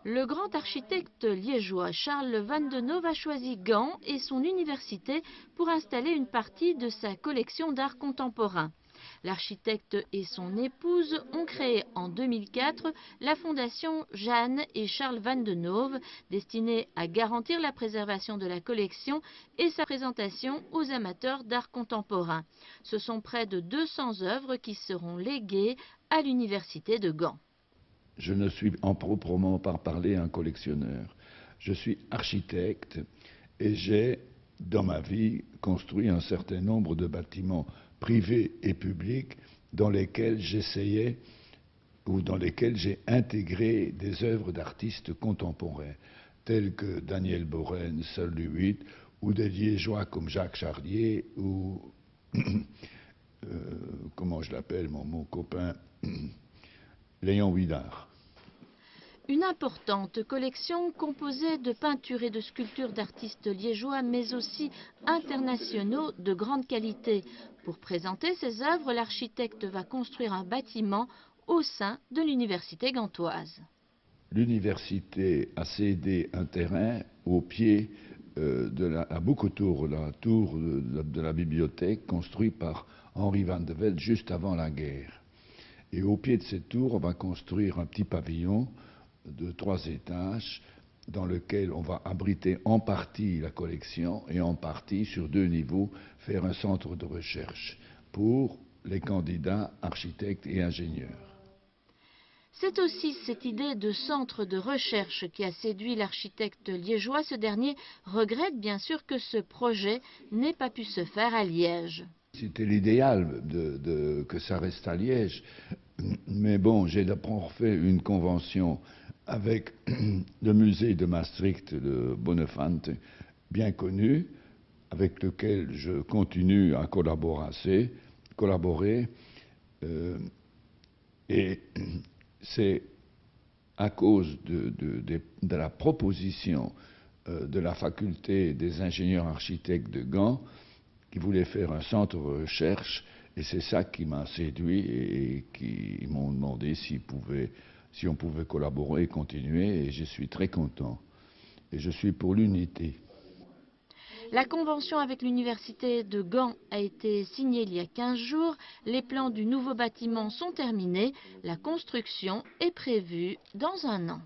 Le grand architecte liégeois Charles Vandenove a choisi Gand et son université pour installer une partie de sa collection d'art contemporain. L'architecte et son épouse ont créé en 2004 la fondation Jeanne et Charles Vandenove, destinée à garantir la préservation de la collection et sa présentation aux amateurs d'art contemporain. Ce sont près de 200 œuvres qui seront léguées à l'université de Gand. Je ne suis en proprement parler un collectionneur. Je suis architecte et j'ai, dans ma vie, construit un certain nombre de bâtiments privés et publics dans lesquels j'essayais ou dans lesquels j'ai intégré des œuvres d'artistes contemporains, tels que Daniel Boren, Seul du 8, ou des Liégeois comme Jacques Charlier, ou, comment je l'appelle, mon copain, Léon Huidard. Une importante collection composée de peintures et de sculptures d'artistes liégeois, mais aussi internationaux de grande qualité. Pour présenter ces œuvres, l'architecte va construire un bâtiment au sein de l'université gantoise. L'université a cédé un terrain au pied à Boucautour, la tour de la bibliothèque construite par Henri Van de Velde juste avant la guerre. Et au pied de cette tour, on va construire un petit pavillon de 3 étages dans lequel on va abriter en partie la collection et en partie, sur 2 niveaux, faire un centre de recherche pour les candidats architectes et ingénieurs. C'est aussi cette idée de centre de recherche qui a séduit l'architecte liégeois. Ce dernier regrette bien sûr que ce projet n'ait pas pu se faire à Liège. C'était l'idéal que ça reste à Liège. Mais bon, j'ai d'abord fait une convention avec le musée de Maastricht de Bonnefante, bien connu, avec lequel je continue à collaborer. Et c'est à cause de la proposition de la faculté des ingénieurs architectes de Gand qui voulait faire un centre de recherche, et c'est ça qui m'a séduit et qui m'ont demandé si on pouvait collaborer et continuer, et je suis très content. Et je suis pour l'unité. La convention avec l'université de Gand a été signée il y a 15 jours. Les plans du nouveau bâtiment sont terminés. La construction est prévue dans 1 an.